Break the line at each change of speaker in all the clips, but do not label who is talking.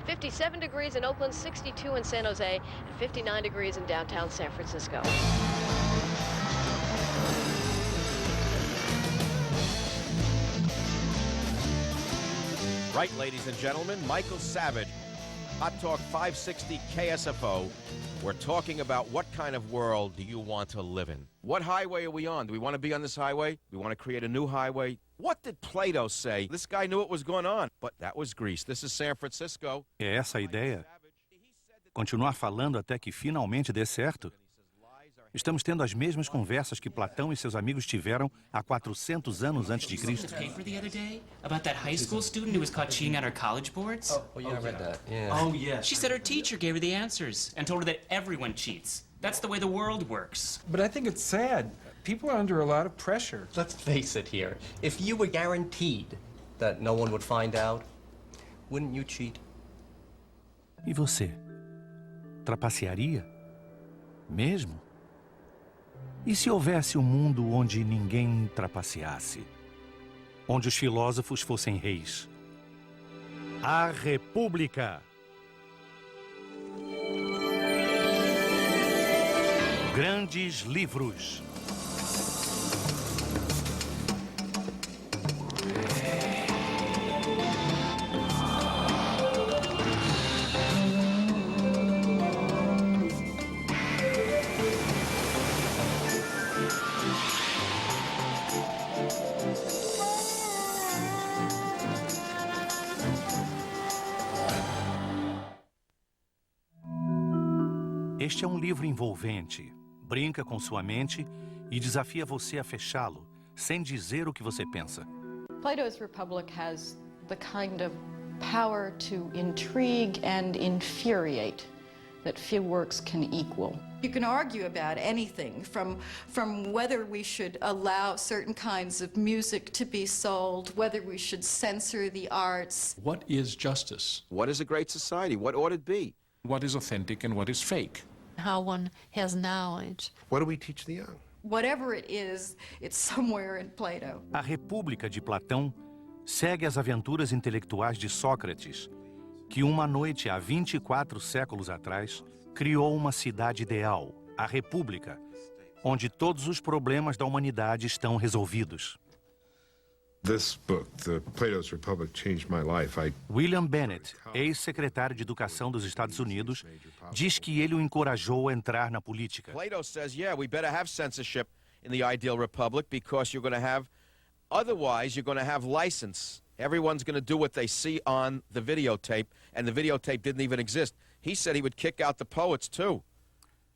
57 degrees in Oakland, 62 in San Jose, and 59 degrees in downtown San Francisco.
Right, ladies and gentlemen, Michael Savage, Hot Talk 560 KSFO. We're talking about what kind of world do you want to live in? What highway are we on? Do we want to be on this highway? Do we want to create a new highway? What did Plato say? This guy knew what was going on, but that was Greece. This is San Francisco.
É essa a ideia? Continuar falando até que finalmente dê certo? Estamos tendo as mesmas conversas que Platão e seus amigos tiveram há 400 anos antes de Cristo.
Paper the other day about that high school student who was caught cheating on her college boards?
Oh yeah, I read that. Yeah.
Oh, yeah.
She said her teacher gave her the answers and told her that everyone cheats. That's the way the world works.
But I think it's sad. People are under a lot of pressure.
Let's face it here. If you were guaranteed that no one would find out, wouldn't you cheat?
E você? Trapacearia? Mesmo? E se houvesse um mundo onde ninguém trapaceasse? Onde os filósofos fossem reis? A República! Grandes livros. Este é um livro envolvente. Brinca com sua mente e desafia você a fechá-lo, sem dizer o que você pensa.
Plato's Republic has the kind of power to intrigue and infuriate that few works can equal.
You can argue about anything, from whether we should allow certain kinds of music to be sold, whether we should censor the arts.
What is justice?
What is a great society? What ought it be?
What is authentic and what is fake?
How one has knowledge.
What do we teach the young?
Whatever it is, it's somewhere in Plato.
A República de Platão segue as aventuras intelectuais de Sócrates, que uma noite há 24 séculos atrás criou uma cidade ideal, a República, onde todos os problemas da humanidade estão resolvidos.
This book, The Plato's Republic, changed my life.
William Bennett, ex-secretário de Educação dos Estados Unidos, diz que ele o encorajou a entrar na política.
Plato says, yeah, we better have censorship in the ideal republic because you're going to have, otherwise you're going to have license. Everyone's going to do what they see on the videotape, and the videotape didn't even exist. He said he would kick out the poets too.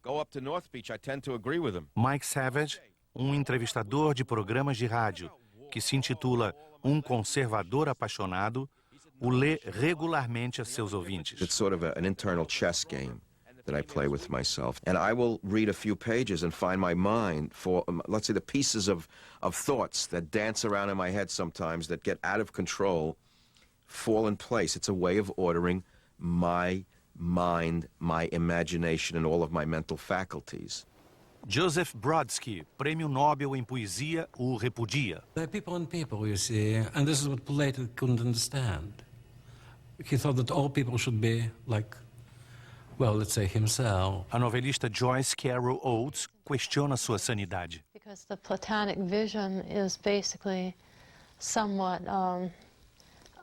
Go up to North Beach, I tend to agree with him.
Mike Savage, entrevistador de programas de rádio, que se intitula Um Conservador Apaixonado, o lê regularmente a seus ouvintes.
It's sort of an internal chess game that I play with myself. And I will read a few pages and find my mind for, let's say, the pieces of thoughts that dance around in my head sometimes that get out of control, fall in place. It's a way of ordering my mind, my imagination, and all of my mental faculties.
Joseph Brodsky, Prêmio Nobel em Poesia, o repudia.
They're people and people, you see, and this is what Plato couldn't understand. He thought that all people should be like, well, let's say himself.
A novelista Joyce Carol Oates questiona sua sanidade.
Because the Platonic vision is basically somewhat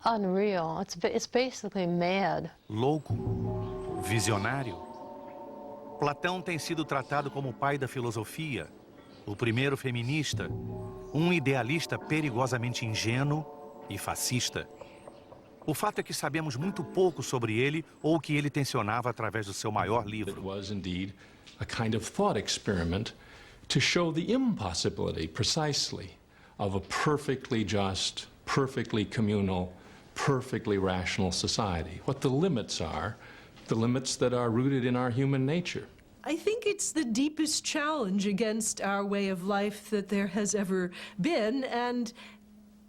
unreal. It's basically mad.
Louco, visionário. Platão tem sido tratado como o pai da filosofia, o primeiro feminista, um idealista perigosamente ingênuo e fascista. O fato é que sabemos muito pouco sobre ele ou o que ele tensionava através do seu maior livro.
It was indeed a kind of thought experiment to show the impossibility precisely of a perfectly just, perfectly communal, perfectly rational society. What the limits are, the limits that are rooted in our human nature.
I think it's the deepest challenge against our way of life that there has ever been, and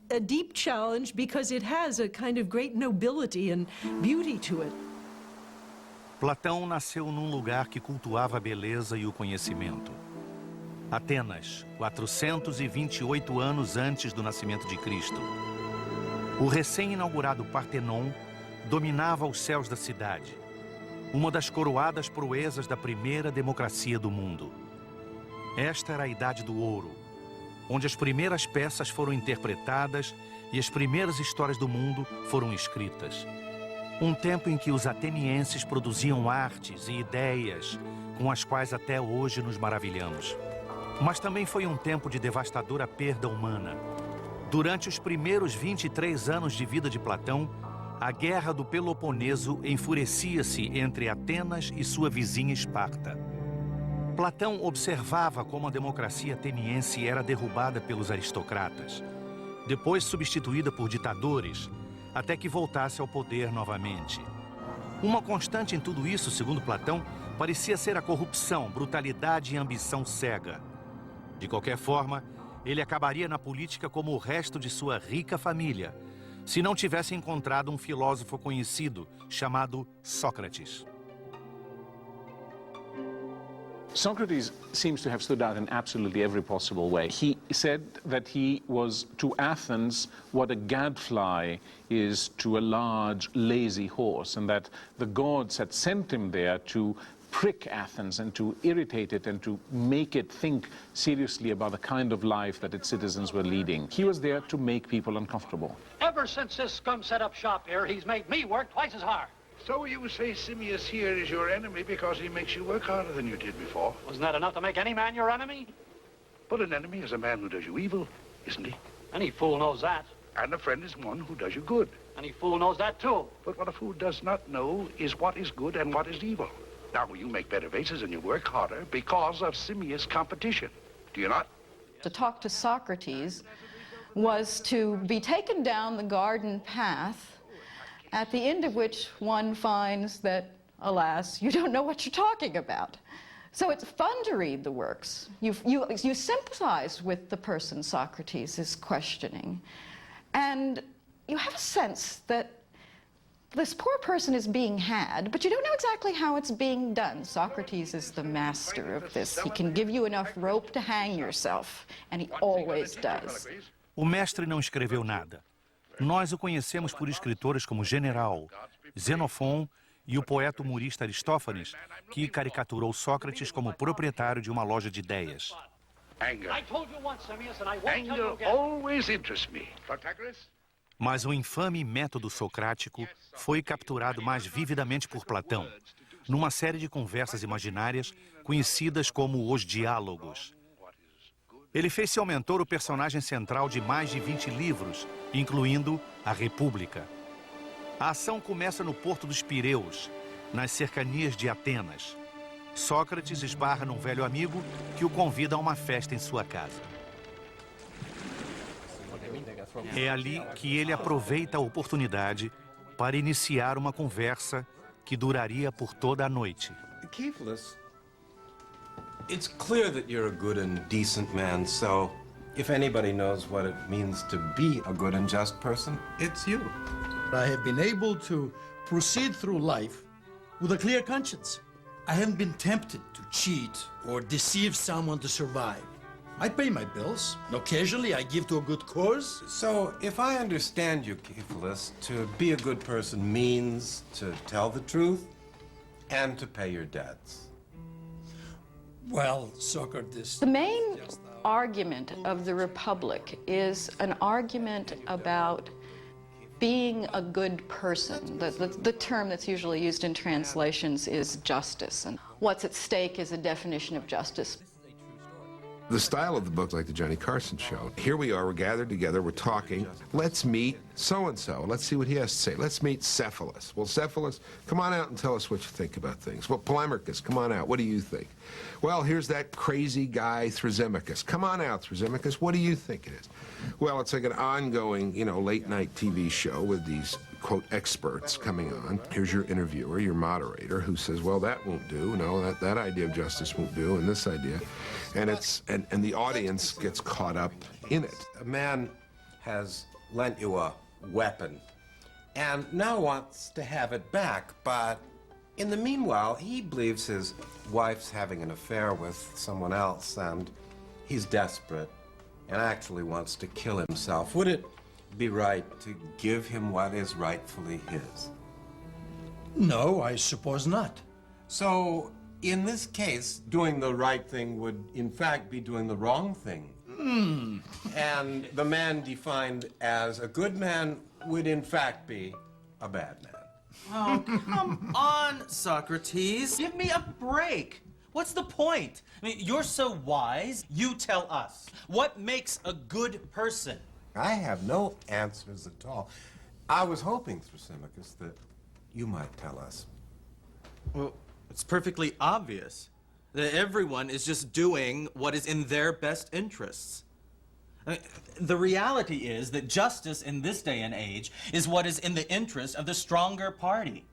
a deep challenge because it has a kind of great nobility and beauty to it.
Platão nasceu num lugar que cultuava a beleza e o conhecimento. Atenas, 428 anos antes do nascimento de Cristo. O recém-inaugurado Partenon dominava os céus da cidade. Uma das coroadas proezas da primeira democracia do mundo. Esta era a Idade do Ouro, onde as primeiras peças foram interpretadas e as primeiras histórias do mundo foram escritas. Um tempo em que os atenienses produziam artes e ideias com as quais até hoje nos maravilhamos. Mas também foi um tempo de devastadora perda humana. Durante os primeiros 23 anos de vida de Platão, a Guerra do Peloponeso enfurecia-se entre Atenas e sua vizinha Esparta. Platão observava como a democracia ateniense era derrubada pelos aristocratas, depois substituída por ditadores, até que voltasse ao poder novamente. Uma constante em tudo isso, segundo Platão, parecia ser a corrupção, brutalidade e ambição cega. De qualquer forma, ele acabaria na política como o resto de sua rica família, se não tivesse encontrado um filósofo conhecido chamado Sócrates.
Socrates seems to have stood out in absolutely every possible way. He said that he was to Athens what a gadfly is to a large, lazy horse, and that the gods had sent him there to prick Athens and to irritate it and to make it think seriously about the kind of life that its citizens were leading. He was there to make people uncomfortable.
Ever since this scum set up shop here, he's made me work twice as hard.
So you say Simmias here is your enemy because he makes you work harder than you did before?
Wasn't that enough to make any man your enemy?
But an enemy is a man who does you evil, isn't he?
Any fool knows that.
And a friend is one who does you good.
Any fool knows that, too.
But what a fool does not know is what is good and what is evil. Now, you make better vases and you work harder because of Simmias' competition. Do you not?
To talk to Socrates was to be taken down the garden path, at the end of which one finds that, alas, you don't know what you're talking about. So it's fun to read the works. You sympathize with the person Socrates is questioning. And you have a sense that this poor person is being had, but you don't know exactly how it's being done. Socrates is the master of this. He can give you enough rope to hang yourself, and he always does.
O mestre não escreveu nada. Nós o conhecemos por escritores como General, Xenofon e o poeta humorista Aristófanes, que caricaturou Sócrates como proprietário de uma loja de ideias. Mas o infame método socrático foi capturado mais vividamente por Platão, numa série de conversas imaginárias conhecidas como os diálogos. Ele fez seu mentor o personagem central de mais de 20 livros, incluindo A República. A ação começa no Porto dos Pireus, nas cercanias de Atenas. Sócrates esbarra num velho amigo que o convida a uma festa em sua casa. É ali que ele aproveita a oportunidade para iniciar uma conversa que duraria por toda a noite.
It's clear that you're a good and decent man, so if anybody knows what it means to be a good and just person, it's you.
I have been able to proceed through life with a clear conscience. I haven't been tempted to cheat or deceive someone to survive. I pay my bills. Occasionally, I give to a good cause.
So, if I understand you, Kephalus, to be a good person means to tell the truth and to pay your debts.
Well, Socrates...
The main argument of the Republic is an argument about being a good person. The term that's usually used in translations is justice, and what's at stake is a definition of justice.
The style of the book, like the Johnny Carson show. Here we are, we're gathered together, we're talking. Let's meet so-and-so. Let's see what he has to say. Let's meet Cephalus. Well, Cephalus, come on out and tell us what you think about things. Well, Polemarchus, come on out. What do you think? Well, here's that crazy guy, Thrasymachus. Come on out, Thrasymachus. What do you think it is? Well, it's like an ongoing, late-night TV show with these, quote, experts coming on. Here's your interviewer, your moderator, who says, well, that won't do. No, that idea of justice won't do, and this idea. And and the audience gets caught up in it.
A man has lent you a weapon and now wants to have it back, but in the meanwhile, he believes his wife's having an affair with someone else, and he's desperate and actually wants to kill himself. Would it be right to give him what is rightfully his?
No, I suppose not.
So, in this case, doing the right thing would, in fact, be doing the wrong thing. And the man defined as a good man would, in fact, be a bad man.
Oh, come on, Socrates. Give me a break. What's the point? I mean, you're so wise, you tell us. What makes a good person?
I have no answers at all. I was hoping, Thrasymachus, that you might tell us.
Well, it's perfectly obvious that everyone is just doing what is in their best interests. I mean, the reality is that justice in this day and age is what is in the interest of the stronger party.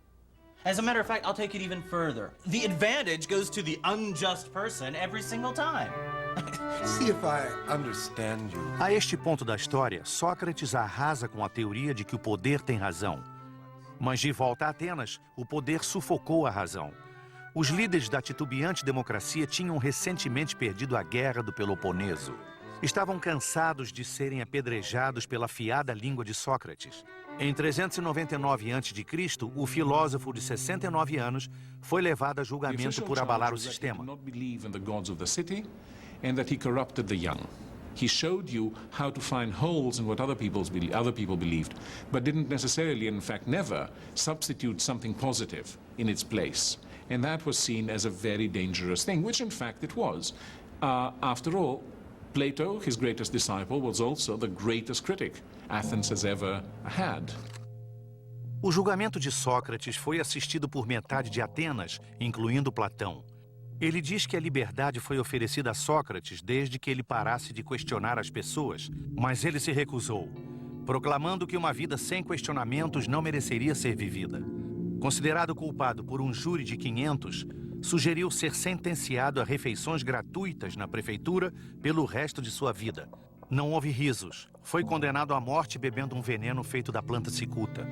As a matter of fact, I'll take it even further. The advantage goes to the unjust person every single time.
See if I understand you.
A este ponto da história, Sócrates arrasa com a teoria de que o poder tem razão. Mas de volta a Atenas, o poder sufocou a razão. Os líderes da titubeante democracia tinham recentemente perdido a guerra do Peloponeso. Estavam cansados de serem apedrejados pela afiada língua de Sócrates. Em 399 a.C., o filósofo de 69 anos foi levado a julgamento por abalar o sistema.
And that he corrupted the young. He showed you how to find holes in what other people believed, but didn't necessarily, in fact never, substitute something positive in its place. And that was seen as a very dangerous thing, which in fact it was. After all, Plato, his greatest disciple, was also the greatest critic Athens has ever had.
O julgamento de Sócrates foi assistido por metade de Atenas, incluindo Platão. Ele diz que a liberdade foi oferecida a Sócrates desde que ele parasse de questionar as pessoas, mas ele se recusou, proclamando que uma vida sem questionamentos não mereceria ser vivida. Considerado culpado por um júri de 500, sugeriu ser sentenciado a refeições gratuitas na prefeitura pelo resto de sua vida. Não houve risos. Foi condenado à morte bebendo um veneno feito da planta cicuta.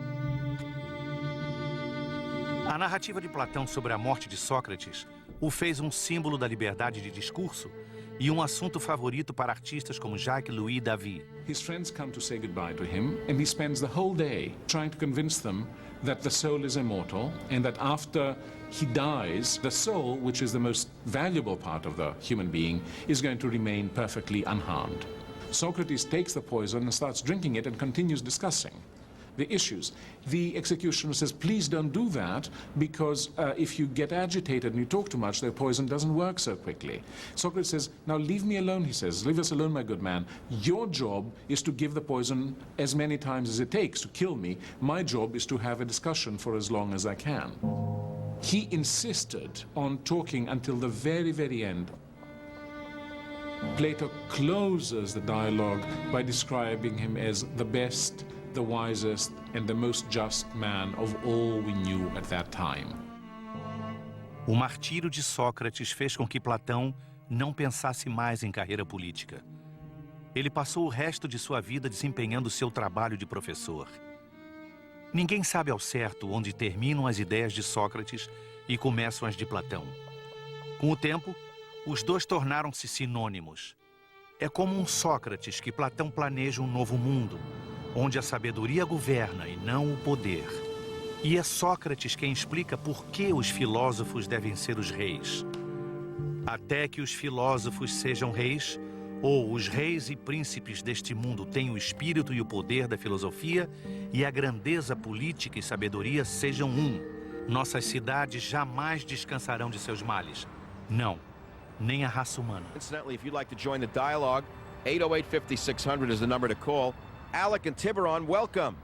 A narrativa de Platão sobre a morte de Sócrates o fez um símbolo da liberdade de discurso e um assunto favorito para artistas como Jacques-Louis David.
His friends come to say goodbye to him, and he spends the whole day trying to convince them that the soul is immortal and that after he dies, the soul, which is the most valuable part of the human being, is going to remain perfectly unharmed. Socrates takes the poison and starts drinking it and continues discussing the issues. The executioner says, please don't do that, because if you get agitated and you talk too much, the poison doesn't work so quickly. Socrates says, now leave me alone, he says. Leave us alone, my good man. Your job is to give the poison as many times as it takes to kill me. My job is to have a discussion for as long as I can. He insisted on talking until the very, very end. Plato closes the dialogue by describing him as the best, the wisest, and the most just man of all we knew at that time.
O martírio de Sócrates fez com que Platão não pensasse mais em carreira política. Ele passou o resto de sua vida desempenhando seu trabalho de professor. Ninguém sabe ao certo onde terminam as ideias de Sócrates e começam as de Platão. Com o tempo, os dois tornaram-se sinônimos. É como um Sócrates que Platão planeja um novo mundo, onde a sabedoria governa e não o poder. E é Sócrates quem explica por que os filósofos devem ser os reis. Até que os filósofos sejam reis, ou os reis e príncipes deste mundo tenham o espírito e o poder da filosofia, e a grandeza política e sabedoria sejam um, nossas cidades jamais descansarão de seus males. Não, nem a raça humana.
Incidentally, if you'd like to join the dialogue, 808-5600 is the number to call. Alec and Tiburon, welcome.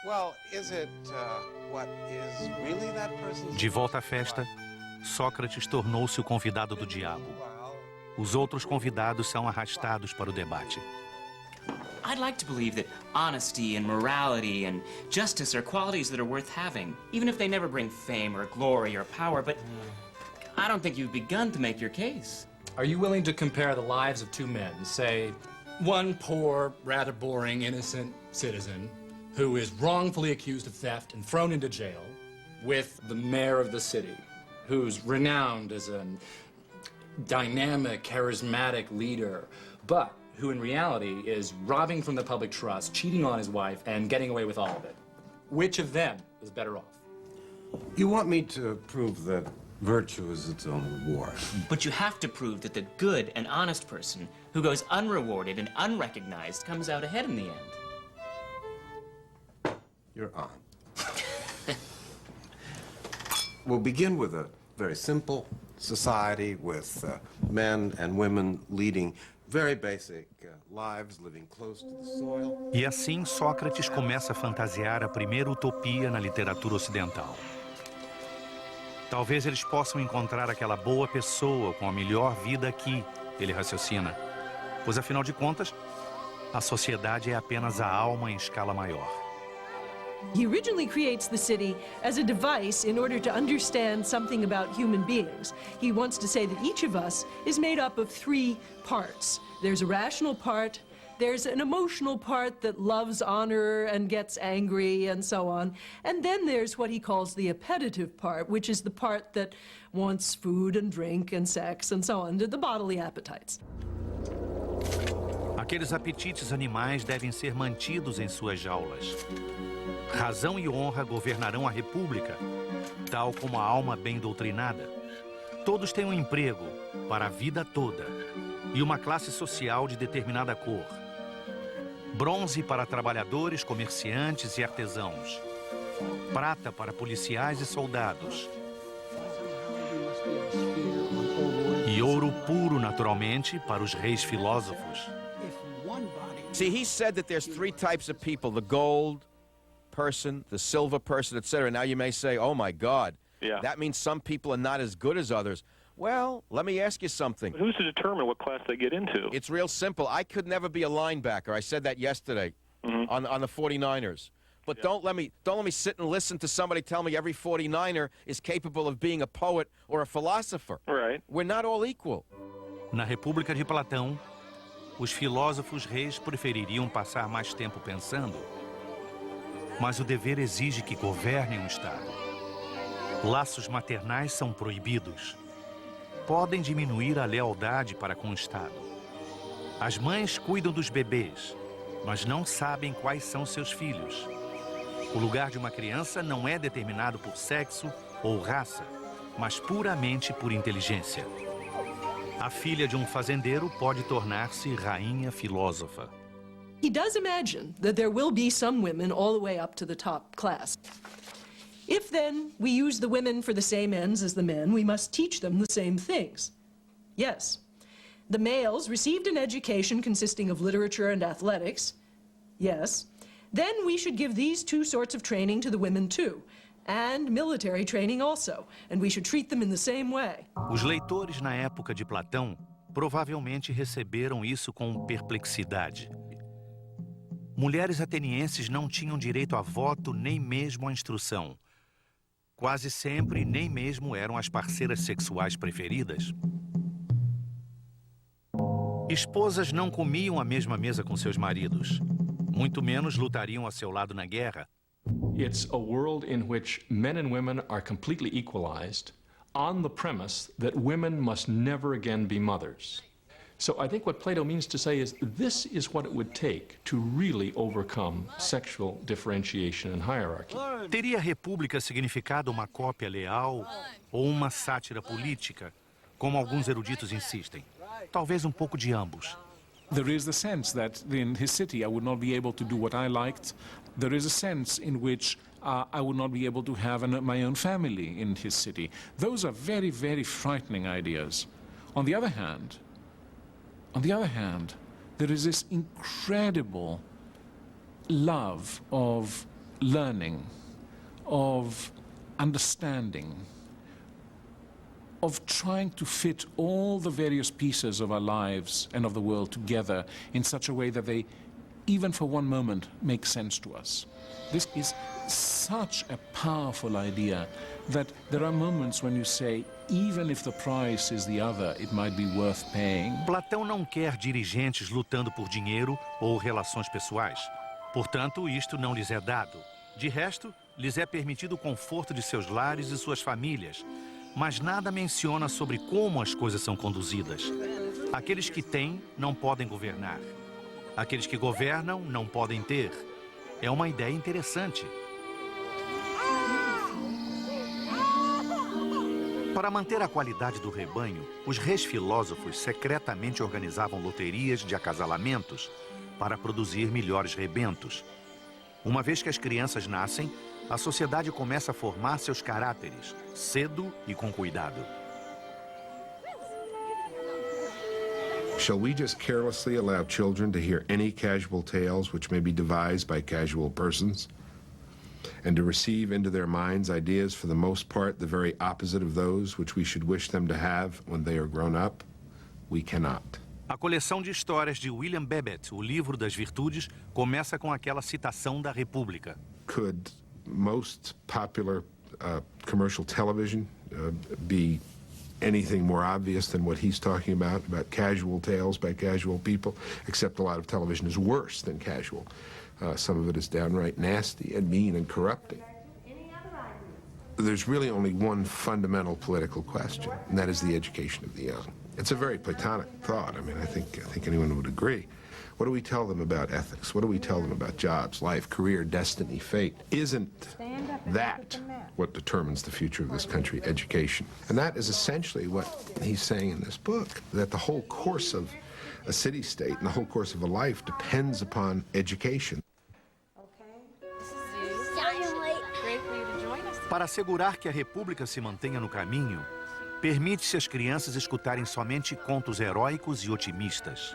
Well, is it what is really that person's...
De volta à festa, Sócrates tornou-se o convidado do diabo. Os outros convidados são arrastados para o debate.
I'd like to believe that honesty and morality and justice are qualities that are worth having, even if they never bring fame or glory or power, but I don't think you've begun to make your case.
Are you willing to compare the lives of two men, say, one poor, rather boring, innocent citizen who is wrongfully accused of theft and thrown into jail, with the mayor of the city, who's renowned as a dynamic, charismatic leader, but who in reality is robbing from the public trust, cheating on his wife, and getting away with all of it? which of them is better off?
You want me to prove that virtue is its own reward.
But you have to prove that the good and honest person who goes unrewarded and unrecognized comes out ahead in the end.
You're on. We'll begin with a very simple society with men and women leading very basic lives, living close to the soil.
E assim Sócrates começa a fantasiar a primeira utopia na literatura ocidental. Talvez eles possam encontrar aquela boa pessoa com a melhor vida aqui, ele raciocina. Pois, afinal de contas, a sociedade é apenas a alma em escala maior.
He originally creates the city as a device in order to understand something about human beings. He wants to say that each of us is made up of three parts. There's a rational part, there's an emotional part that loves honor and gets angry and so on, and then there's what he calls the appetitive part, which is the part that wants food and drink and sex and so on, the bodily appetites.
Aqueles apetites animais devem ser mantidos em suas jaulas. Razão e honra governarão a república, tal como a alma bem doutrinada. Todos têm um emprego para a vida toda e uma classe social de determinada cor. Bronze para trabalhadores, comerciantes e artesãos. Prata para policiais e soldados. E ouro puro, naturalmente, para os reis filósofos.
See, he said that there's three types of people: the gold person, the silver person, etc. Now you may say, oh my God, that means some people are not as good as others. Well, let me ask you something.
Who's to determine what class they get into?
It's real simple. I could never be a linebacker. I said that yesterday on the 49ers. But don't let me sit and listen to somebody tell me every 49er is capable of being a poet or a philosopher.
Right.
We're not all equal.
Na República de Platão, os filósofos reis prefeririam passar mais tempo pensando. Mas o dever exige que governem o Estado. Laços maternais são proibidos. Podem diminuir a lealdade para com o Estado. As mães cuidam dos bebês, mas não sabem quais são seus filhos. O lugar de uma criança não é determinado por sexo ou raça, mas puramente por inteligência. A filha de um fazendeiro pode tornar-se rainha filósofa.
He does imagine that there will be some women all the way up to the top class. If then we use the women for the same ends as the men, we must teach them the same things. Yes, the males received an education consisting of literature and athletics. Yes, then we should give these two sorts of training to the women too, and military training also, and we should treat them in the same way.
Os leitores na época de Platão provavelmente receberam isso com perplexidade. Mulheres atenienses não tinham direito a voto nem mesmo à instrução. Quase sempre, nem mesmo eram as parceiras sexuais preferidas. Esposas não comiam à mesma mesa com seus maridos. Muito menos lutariam a seu lado na guerra.
It's a world in which men and women are completely equalized on the premise that women must never again be mothers. So I think what Plato means to say is this is what it would take to really overcome sexual differentiation and hierarchy.
Teria a república significado uma cópia leal ou uma sátira política, como alguns eruditos insistem? Talvez pouco de ambos.
There is the sense that in his city I would not be able to do what I liked. There is a sense in which I would not be able to have my own family in his city. Those are very, very frightening ideas. On the other hand, there is this incredible love of learning, of understanding, of trying to fit all the various pieces of our lives and of the world together in such a way that they, even for one moment, make sense to us. This is such a powerful idea that there are moments when you say, even if the price is the other, it might be worth paying.
Platão não quer dirigentes lutando por dinheiro ou relações pessoais. Portanto, isto não lhes é dado. De resto, lhes é permitido o conforto de seus lares e suas famílias, mas nada menciona sobre como as coisas são conduzidas. Aqueles que têm não podem governar. Aqueles que governam não podem ter. É uma ideia interessante. Para manter a qualidade do rebanho, os reis filósofos secretamente organizavam loterias de acasalamentos para produzir melhores rebentos. Uma vez que as crianças nascem, a sociedade começa a formar seus caráteres, cedo e com cuidado.
Shall we just carelessly allow children to hear any casual tales which may be devised by casual persons, and to receive into their minds ideas for the most part the very opposite of those which we should wish them to have when they are grown up? We cannot.
A coleção de histórias de William Babbitt, o Livro das Virtudes, começa com aquela citação da República.
Could most popular commercial television be anything more obvious than what he's talking about casual tales by casual people? Except a lot of television is worse than casual. Some of it is downright nasty and mean and corrupting. There's really only one fundamental political question, and that is the education of the young. It's a very Platonic thought. I mean, I think anyone would agree. What do we tell them about ethics? What do we tell them about jobs, life, career, destiny, fate? Isn't that what determines the future of this country, education? And that is essentially what he's saying in this book, that the whole course of a city-state and the whole course of a life depends upon education.
Para assegurar que a República se mantenha no caminho, permite-se às crianças escutarem somente contos heróicos e otimistas.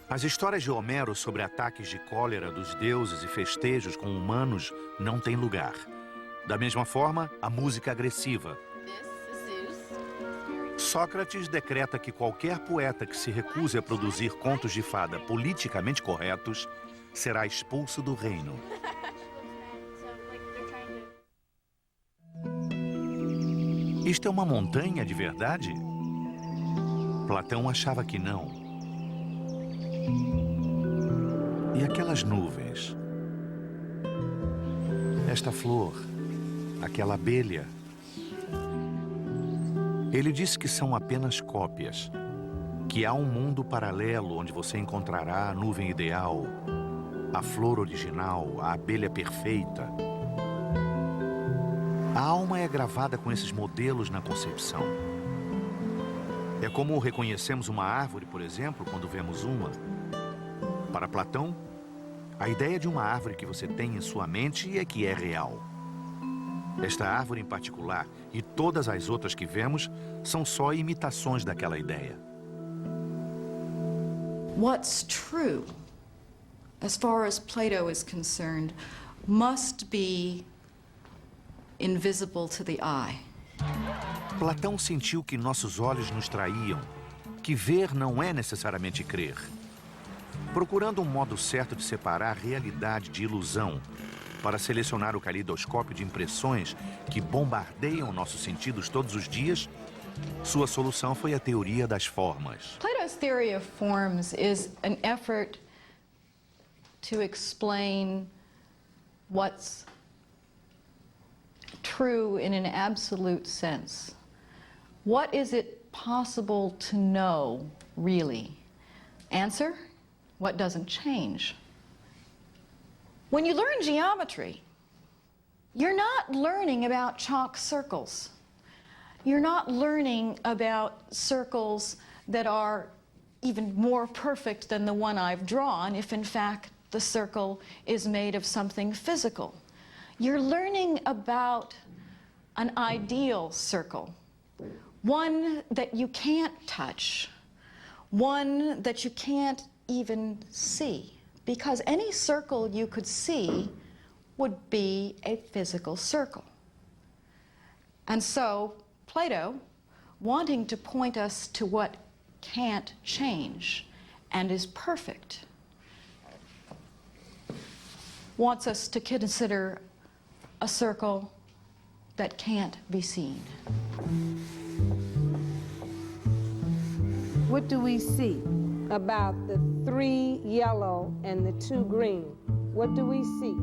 As histórias de Homero sobre ataques de cólera dos deuses e festejos com humanos não têm lugar. Da mesma forma, a música agressiva. Sócrates decreta que qualquer poeta que se recuse a produzir contos de fada politicamente corretos será expulso do reino. Isto é uma montanha de verdade? Platão achava que não. E aquelas nuvens? Esta flor? Aquela abelha? Ele disse que são apenas cópias, que há um mundo paralelo onde você encontrará a nuvem ideal, a flor original, a abelha perfeita. A alma é gravada com esses modelos na concepção. É como reconhecemos uma árvore, por exemplo, quando vemos uma. Para Platão, a ideia de uma árvore que você tem em sua mente é que é real. Esta árvore em particular e todas as outras que vemos são só imitações daquela ideia.
What's true, as far as Plato is concerned, must be invisible to the eye.
Platão sentiu que nossos olhos nos traíam, que ver não é necessariamente crer. Procurando um modo certo de separar realidade de ilusão, para selecionar o caleidoscópio de impressões que bombardeiam nossos sentidos todos os dias, sua solução foi a teoria das formas.
Plato's theory of forms is an effort to explain what's true in an absolute sense. What is it possible to know, really? Answer: what doesn't change. When you learn geometry, you're not learning about chalk circles. You're not learning about circles that are even more perfect than the one I've drawn, if in fact the circle is made of something physical. You're learning about an ideal circle, one that you can't touch, one that you can't even see, because any circle you could see would be a physical circle. And so Plato, wanting to point us to what can't change and is perfect, wants us to consider a circle that can't be seen.
What do we see about the 3 yellow and the 2 green? What do we see?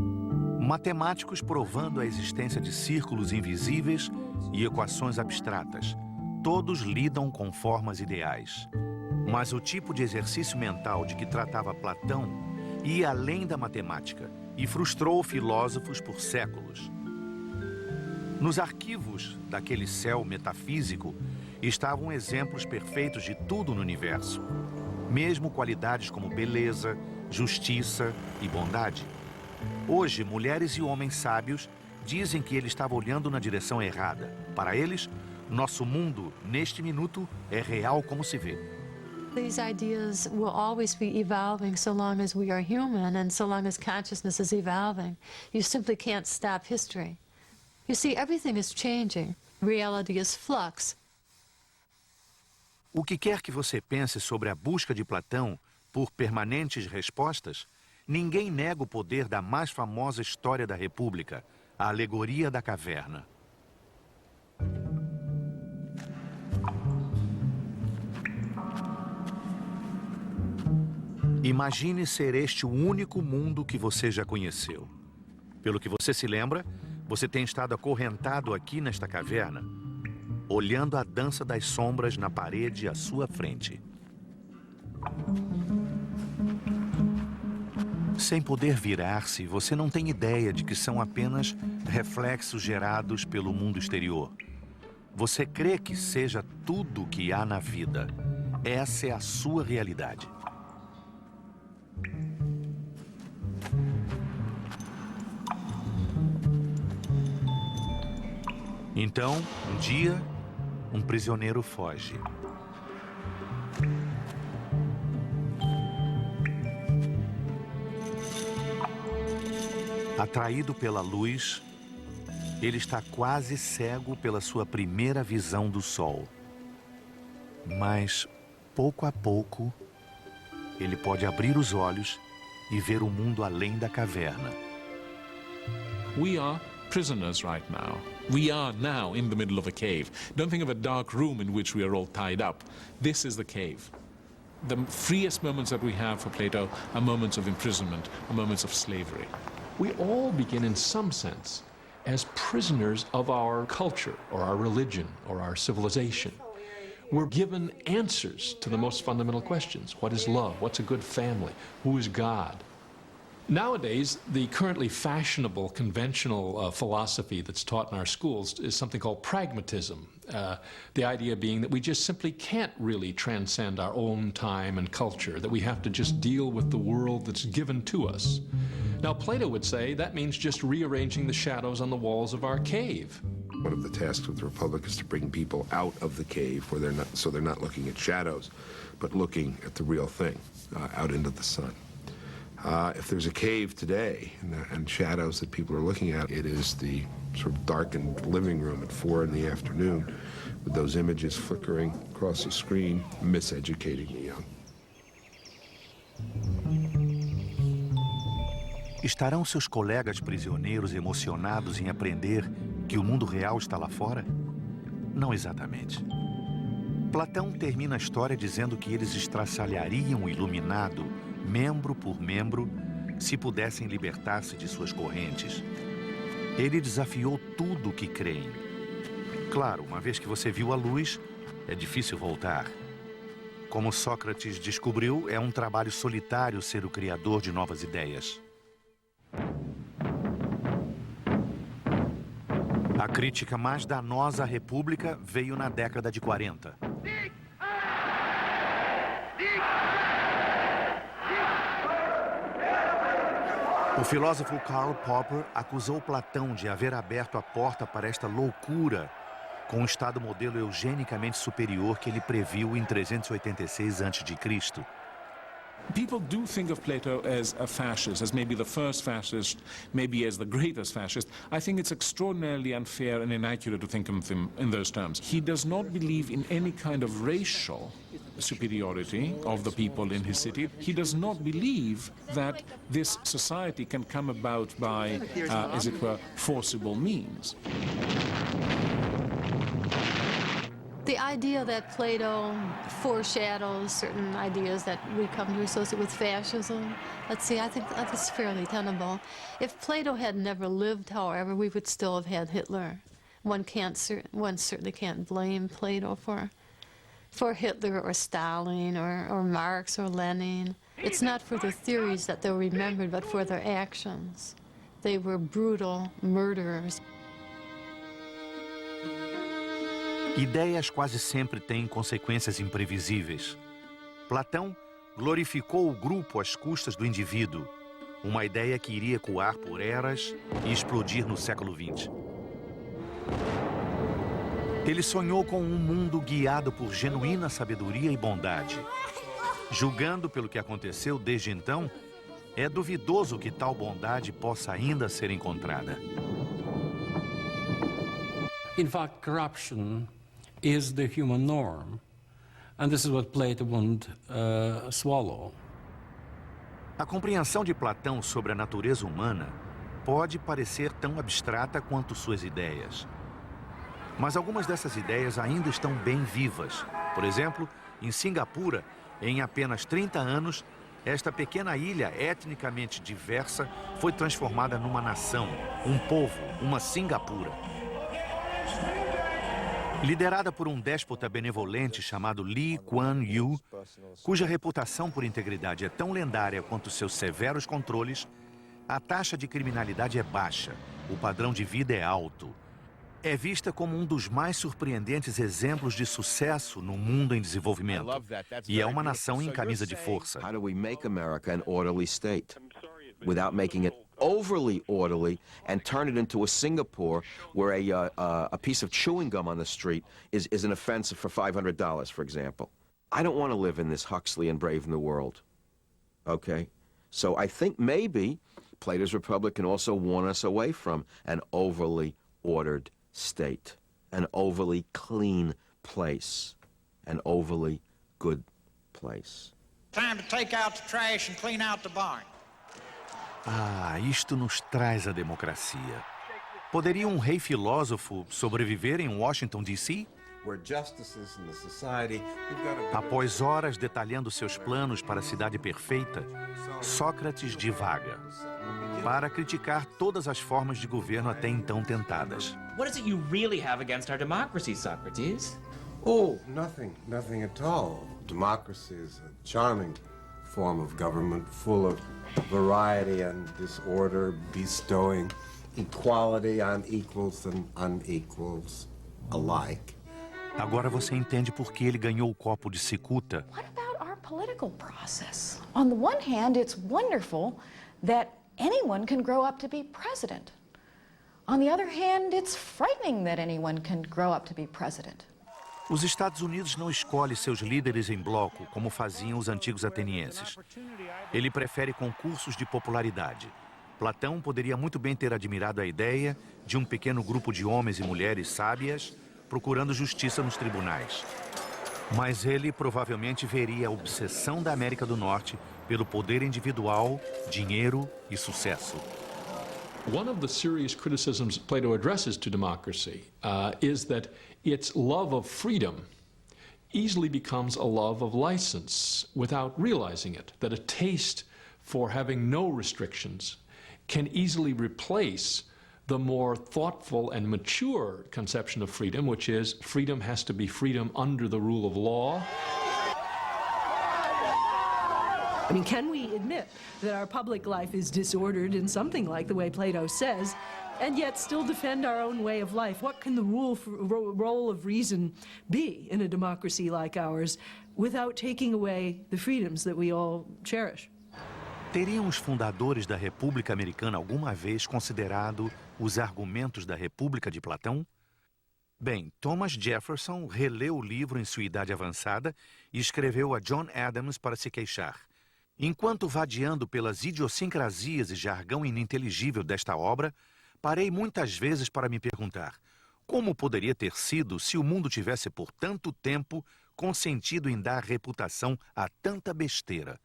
Matemáticos provando a existência de círculos invisíveis e equações abstratas. Todos lidam com formas ideais. Mas o tipo de exercício mental de que tratava Platão ia além da matemática e frustrou filósofos por séculos. Nos arquivos daquele céu metafísico estavam exemplos perfeitos de tudo no universo, mesmo qualidades como beleza, justiça e bondade. Hoje, mulheres e homens sábios dizem que ele estava olhando na direção errada. Para eles, nosso mundo, neste minuto, é real como se vê.
These ideas will always be evolving so long as we are human and so long as consciousness is evolving. You simply can't stop history. You see, everything is changing. Reality is flux.
O que quer que você pense sobre a busca de Platão por permanentes respostas, ninguém nega o poder da mais famosa história da República, a alegoria da caverna. Imagine ser este o único mundo que você já conheceu. Pelo que você se lembra, você tem estado acorrentado aqui nesta caverna, olhando a dança das sombras na parede à sua frente. Sem poder virar-se, você não tem ideia de que são apenas reflexos gerados pelo mundo exterior. Você crê que seja tudo o que há na vida. Essa é a sua realidade. Então, um dia, um prisioneiro foge. Atraído pela luz, ele está quase cego pela sua primeira visão do sol. Mas, pouco a pouco, ele pode abrir os olhos e ver o mundo além da caverna.
We are prisoners right now. We are now in the middle of a cave. Don't think of a dark room in which we are all tied up. This is the cave. The freest moments that we have for Plato are moments of imprisonment, are moments of slavery. We all begin, in some sense, as prisoners of our culture, or our religion, or our civilization. We're given answers to the most fundamental questions. What is love? What's a good family? Who is God? Nowadays, the currently fashionable, conventional philosophy that's taught in our schools is something called pragmatism. The idea being that we just simply can't really transcend our own time and culture, that we have to just deal with the world that's given to us. Now, Plato would say that means just rearranging the shadows on the walls of our cave.
One of the tasks of the Republic is to bring people out of the cave where they're not looking at shadows, but looking at the real thing, out into the sun. If there's a cave today and shadows that people are looking at, it is the sort of darkened living room at 4 in the afternoon with those images flickering across the screen, miseducating the young.
Estarão seus colegas prisioneiros emocionados em aprender que o mundo real está lá fora? Não exatamente. Platão termina a história dizendo que eles estraçalhariam o iluminado, membro por membro, se pudessem libertar-se de suas correntes. Ele desafiou tudo o que creem. Claro, uma vez que você viu a luz, é difícil voltar. Como Sócrates descobriu, é um trabalho solitário ser o criador de novas ideias. A crítica mais danosa à República veio na década de 40. O filósofo Karl Popper acusou Platão de haver aberto a porta para esta loucura com um Estado modelo eugenicamente superior que ele previu em 386 a.C.
People do think of Plato as a fascist, as maybe the first fascist, maybe as the greatest fascist. I think it's extraordinarily unfair and inaccurate to think of him in those terms. He does not believe in any kind of racial superiority of the people in his city. He does not believe that this society can come about by, as it were, forcible means.
The idea that Plato foreshadows certain ideas that we come to associate with fascism, let's see, I think that's fairly tenable. If Plato had never lived, however, we would still have had Hitler. One certainly can't blame Plato for Hitler or Stalin or Marx or Lenin. It's not for their theories that they're remembered, but for their actions. They were brutal murderers.
Ideias quase sempre têm consequências imprevisíveis. Platão glorificou o grupo às custas do indivíduo, uma ideia que iria ecoar por eras e explodir no século XX. Ele sonhou com um mundo guiado por genuína sabedoria e bondade. Julgando pelo que aconteceu desde então, é duvidoso que tal bondade possa ainda ser encontrada.
In fact, corruption is the human norm. And this is what Plato wouldn't swallow.
A compreensão de Platão sobre a natureza humana pode parecer tão abstrata quanto suas ideias. Mas algumas dessas ideias ainda estão bem vivas. Por exemplo, em Singapura, em apenas 30 anos, esta pequena ilha etnicamente diversa foi transformada numa nação, um povo, uma Singapura. Liderada por um déspota benevolente chamado Lee Kuan Yew, cuja reputação por integridade é tão lendária quanto seus severos controles, a taxa de criminalidade é baixa, o padrão de vida é alto. É vista como um dos mais surpreendentes exemplos de sucesso no mundo em desenvolvimento. E é uma nação em camisa de força.
How do we make America an orderly state without making it overly orderly and turn it into a Singapore where a piece of chewing gum on the street is an offense for $500, for example? I don't want to live in this Huxley and Brave New World. Okay? So I think maybe Plato's Republic can also warn us away from an overly ordered state, an overly clean place, an overly good place.
Time to take out the trash and clean out the barn.
Ah, isto nos traz a democracia. Poderia um rei filósofo sobreviver em Washington, D.C.? Após horas detalhando seus planos para a cidade perfeita, Sócrates divaga para criticar todas as formas de governo até então tentadas.
What is it you really have against our democracy, Socrates?
Oh, nothing at all. Democracy is a charming form of government, full of variety and disorder, bestowing equality on equals and unequals alike.
Agora você entende por que ele ganhou o copo de cicuta.
What about our political process? On the one hand, it's wonderful that anyone can grow up to be president. On the other hand, it's frightening that anyone can grow up to be president.
Os Estados Unidos não escolhem seus líderes em bloco, como faziam os antigos atenienses. Ele prefere concursos de popularidade. Platão poderia muito bem ter admirado a ideia de um pequeno grupo de homens e mulheres sábias procurando justiça nos tribunais. Mas ele provavelmente veria a obsessão da América do Norte pelo poder individual, dinheiro e sucesso.
One of the serious criticisms Plato addresses to democracy is that its love of freedom easily becomes a love of license without realizing it, that a taste for having no restrictions can easily replace the more thoughtful and mature conception of freedom, which is freedom has to be freedom under the rule of law.
I mean, can we admit that our public life is disordered in something like the way Plato says, and yet still defend our own way of life? What can the role of reason be in a democracy like ours without taking away the freedoms that we all cherish?
Teriam os fundadores da República Americana alguma vez considerado os argumentos da República de Platão? Bem, Thomas Jefferson releu o livro em sua idade avançada e escreveu a John Adams para se queixar. Enquanto vadiando pelas idiosincrasias e jargão ininteligível desta obra, parei muitas vezes para me perguntar como poderia ter sido se o mundo tivesse por tanto tempo consentido em dar reputação a tanta besteira.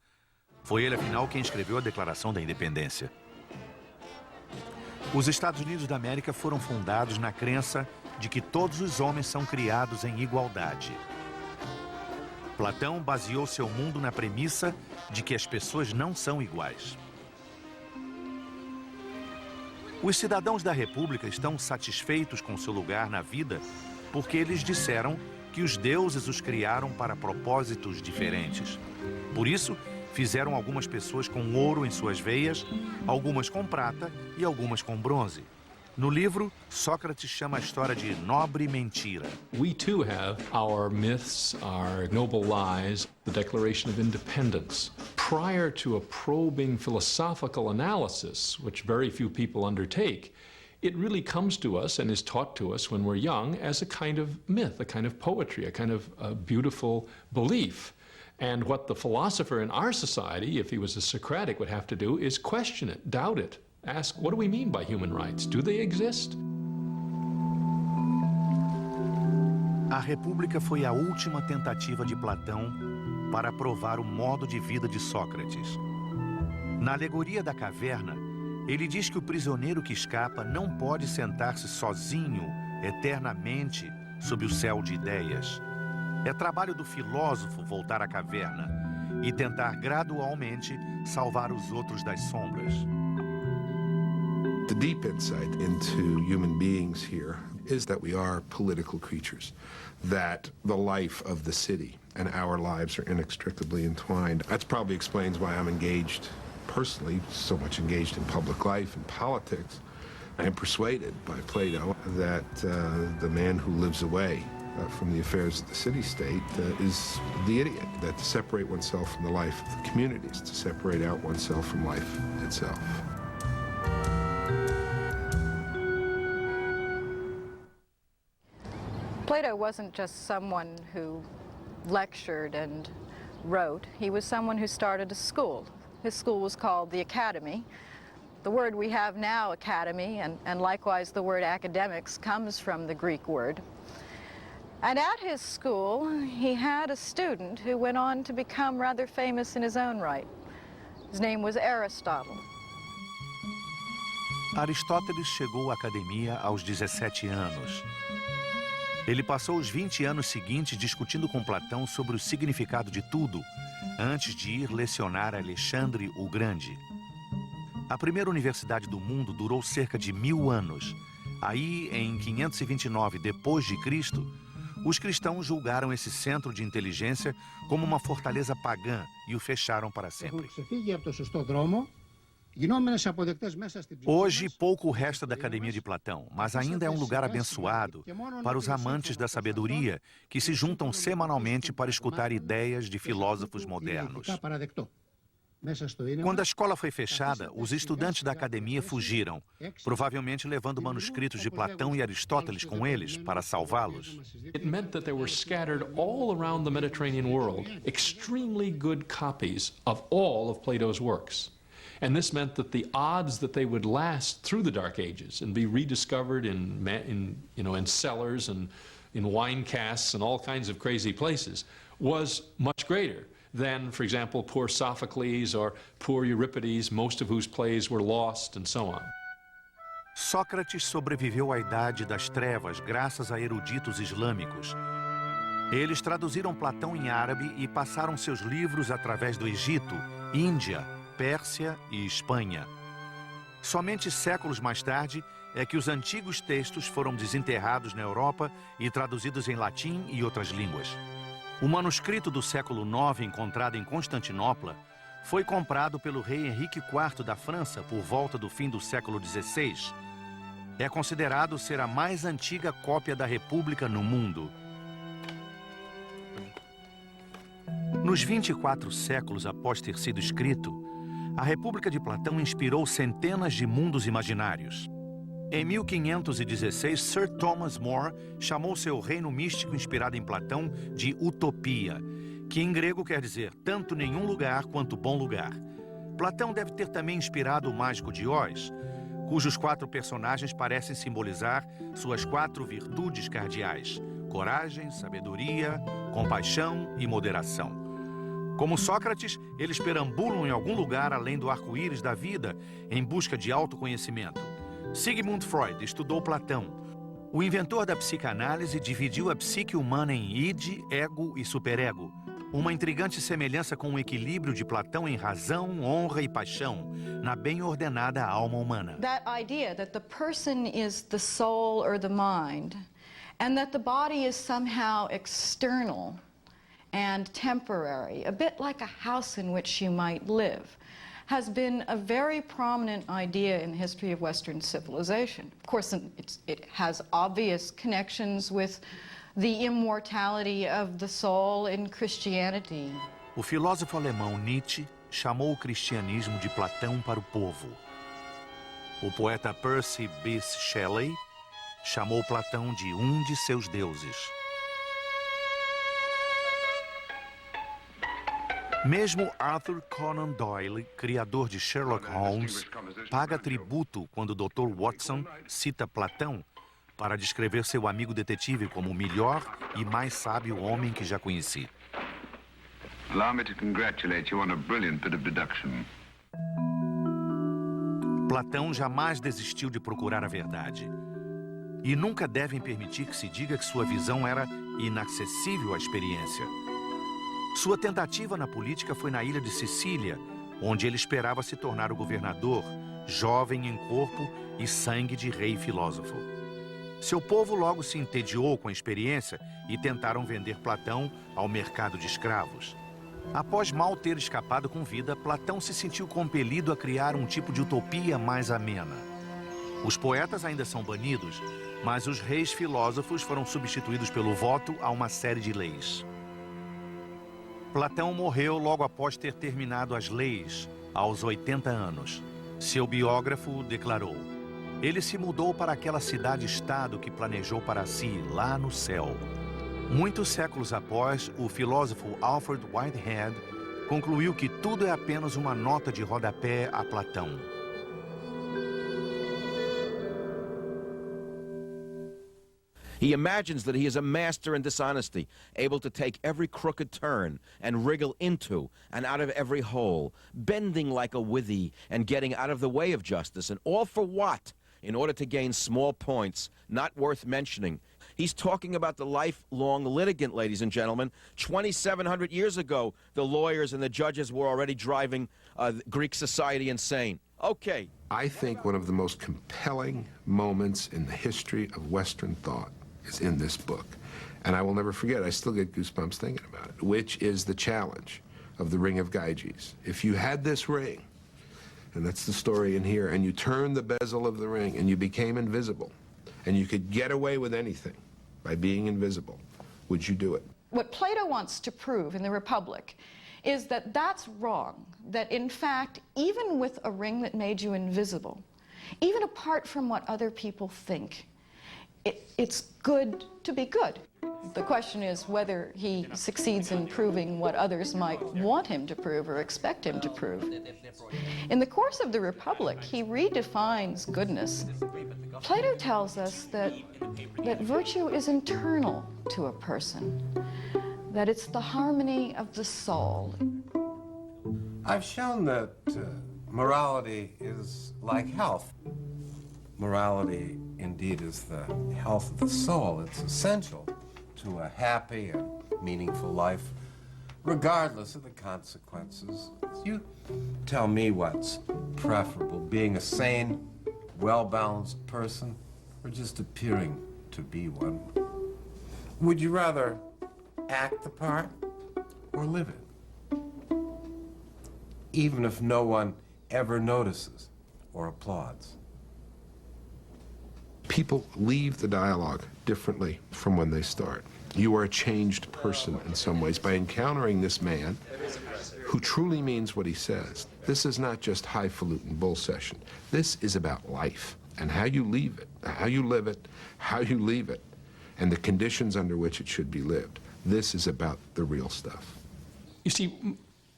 Foi ele, afinal, quem escreveu a Declaração da Independência. Os Estados Unidos da América foram fundados na crença de que todos os homens são criados em igualdade. Platão baseou seu mundo na premissa de que as pessoas não são iguais. Os cidadãos da República estão satisfeitos com seu lugar na vida porque eles disseram que os deuses os criaram para propósitos diferentes. Por isso, fizeram algumas pessoas com ouro em suas veias, algumas com prata e algumas com bronze. No livro, Sócrates chama a história de nobre mentira.
We too have our myths, our noble lies, the Declaration of Independence. Prior to a probing philosophical analysis, which very few people undertake, it really comes to us and is taught to us when we're young as a kind of myth, a kind of poetry, a kind of beautiful belief. And what the philosopher in our society, if he was a Socratic, would have to do is question it, doubt it, ask, what do we mean by human rights? Do they exist?
A República foi a última tentativa de Platão para provar o modo de vida de Sócrates. Na alegoria da caverna, ele diz que o prisioneiro que escapa não pode sentar-se sozinho, eternamente, sob o céu de ideias. É trabalho do filósofo voltar à caverna e tentar gradualmente salvar os outros das sombras.
The deep insight into human beings here is that we are political creatures, that the life of the city and our lives are inextricably entwined. That probably explains why I'm engaged personally, so much engaged in public life and politics. I am persuaded by Plato that the man who lives away from the affairs of the city-state is the idiot, that to separate oneself from the life of the community is to separate out oneself from life itself.
Plato wasn't just someone who lectured and wrote. He was someone who started a school. His school was called the Academy. The word we have now, academy, and likewise the word academics, comes from the Greek word. And at his school, he had a student who went on to become rather famous in his own right. His name was Aristotle.
Aristóteles chegou à academia aos 17 anos. Ele passou os 20 anos seguintes discutindo com Platão sobre o significado de tudo, antes de ir lecionar a Alexandre o Grande. A primeira universidade do mundo durou cerca de 1000 anos. Aí, em 529 d.C., os cristãos julgaram esse centro de inteligência como uma fortaleza pagã e o fecharam para sempre. Hoje, pouco resta da Academia de Platão, mas ainda é um lugar abençoado para os amantes da sabedoria que se juntam semanalmente para escutar ideias de filósofos modernos. Quando a escola foi fechada, os estudantes da academia fugiram, provavelmente levando manuscritos de Platão e Aristóteles com eles para salvá-los.
It meant that there were scattered all around the Mediterranean world extremely good copies of all of Plato's works. And this meant that the odds that they would last through the Dark Ages and be rediscovered in cellars and in wine casks and all kinds of crazy places was much greater than, for example, poor Sophocles or poor Euripides, most of whose plays were lost, and so on.
Sócrates sobreviveu à Idade das Trevas graças a eruditos islâmicos. Eles traduziram Platão em árabe e passaram seus livros através do Egito, Índia, Pérsia e Espanha. Somente séculos mais tarde é que os antigos textos foram desenterrados na Europa e traduzidos em latim e outras línguas. O manuscrito do século IX, encontrado em Constantinopla, foi comprado pelo rei Henrique IV da França por volta do fim do século XVI. É considerado ser a mais antiga cópia da República no mundo. Nos 24 séculos após ter sido escrito, a República de Platão inspirou centenas de mundos imaginários. Em 1516, Sir Thomas More chamou seu reino místico inspirado em Platão de Utopia, que em grego quer dizer tanto nenhum lugar quanto bom lugar. Platão deve ter também inspirado o mágico de Oz, cujos 4 personagens parecem simbolizar suas 4 virtudes cardeais: coragem, sabedoria, compaixão e moderação. Como Sócrates, eles perambulam em algum lugar além do arco-íris da vida em busca de autoconhecimento. Sigmund Freud estudou Platão. O inventor da psicanálise dividiu a psique humana em id, ego e superego, uma intrigante semelhança com o equilíbrio de Platão em razão, honra e paixão, na bem ordenada alma humana.
That idea that the person is the soul or the mind, and that the body is somehow external and temporary, a bit like a house in which you might live, has been a very prominent idea in the history of Western civilization. Of course, it has obvious connections with the immortality of the soul in Christianity.
O filósofo alemão Nietzsche chamou o cristianismo de Platão para o povo. O poeta Percy Bysshe Shelley chamou Platão de de seus deuses. Mesmo Arthur Conan Doyle, criador de Sherlock Holmes, paga tributo quando o Dr. Watson cita Platão para descrever seu amigo detetive como o melhor e mais sábio homem que já conheci.
Allow me to congratulate you on a brilliant bit of deduction.
Platão jamais desistiu de procurar a verdade. E nunca devem permitir que se diga que sua visão era inacessível à experiência. Sua tentativa na política foi na ilha de Sicília, onde ele esperava se tornar o governador, jovem em corpo e sangue de rei filósofo. Seu povo logo se entediou com a experiência e tentaram vender Platão ao mercado de escravos. Após mal ter escapado com vida, Platão se sentiu compelido a criar um tipo de utopia mais amena. Os poetas ainda são banidos, mas os reis filósofos foram substituídos pelo voto a uma série de leis. Platão morreu logo após ter terminado as leis, aos 80 anos. Seu biógrafo declarou: ele se mudou para aquela cidade-estado que planejou para si, lá no céu. Muitos séculos após, o filósofo Alfred Whitehead concluiu que tudo é apenas uma nota de rodapé a Platão.
He imagines that he is a master in dishonesty, able to take every crooked turn and wriggle into and out of every hole, bending like a withy and getting out of the way of justice, and all for what? In order to gain small points, not worth mentioning. He's talking about the lifelong litigant, ladies and gentlemen. 2,700 years ago, the lawyers and the judges were already driving Greek society insane. Okay.
I think one of the most compelling moments in the history of Western thought is in this book. And I will never forget, I still get goosebumps thinking about it, which is the challenge of the Ring of Gyges. If you had this ring, and that's the story in here, and you turned the bezel of the ring and you became invisible, and you could get away with anything by being invisible, would you do it?
What Plato wants to prove in the Republic is that that's wrong, that in fact, even with a ring that made you invisible, even apart from what other people think, it's good to be good. The question is whether he succeeds in proving what others might want him to prove or expect him to prove. In the course of the Republic, he redefines goodness. Plato tells us that virtue is internal to a person, that it's the harmony of the soul.
I've shown that morality is like health. Morality, indeed, is the health of the soul. It's essential to a happy and meaningful life, regardless of the consequences. You tell me what's preferable, being a sane, well-balanced person, or just appearing to be one? Would you rather act the part or live it? Even if no one ever notices or applauds.
People leave the dialogue differently from when they start. You are a changed person in some ways by encountering this man who truly means what he says. This is not just highfalutin bull session. This is about life and how you leave it, how you live it, how you leave it, and the conditions under which it should be lived. This is about the real stuff.
You see,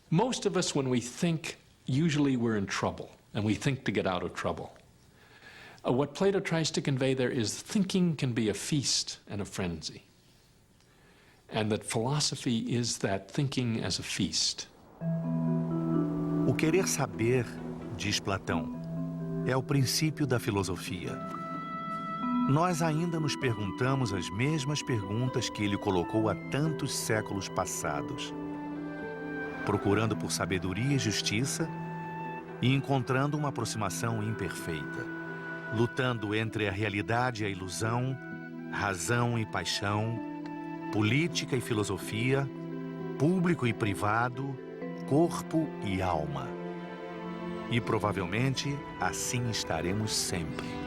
most of us, when we think, usually we're in trouble, and we think to get out of trouble. What Plato tries to convey there is thinking can be a feast and a frenzy, and that philosophy is that thinking as a feast.
O querer saber, diz Platão, é o princípio da filosofia. Nós ainda nos perguntamos as mesmas perguntas que ele colocou há tantos séculos passados, procurando por sabedoria e justiça e encontrando uma aproximação imperfeita, lutando entre a realidade e a ilusão, razão e paixão, política e filosofia, público e privado, corpo e alma. E provavelmente assim estaremos sempre.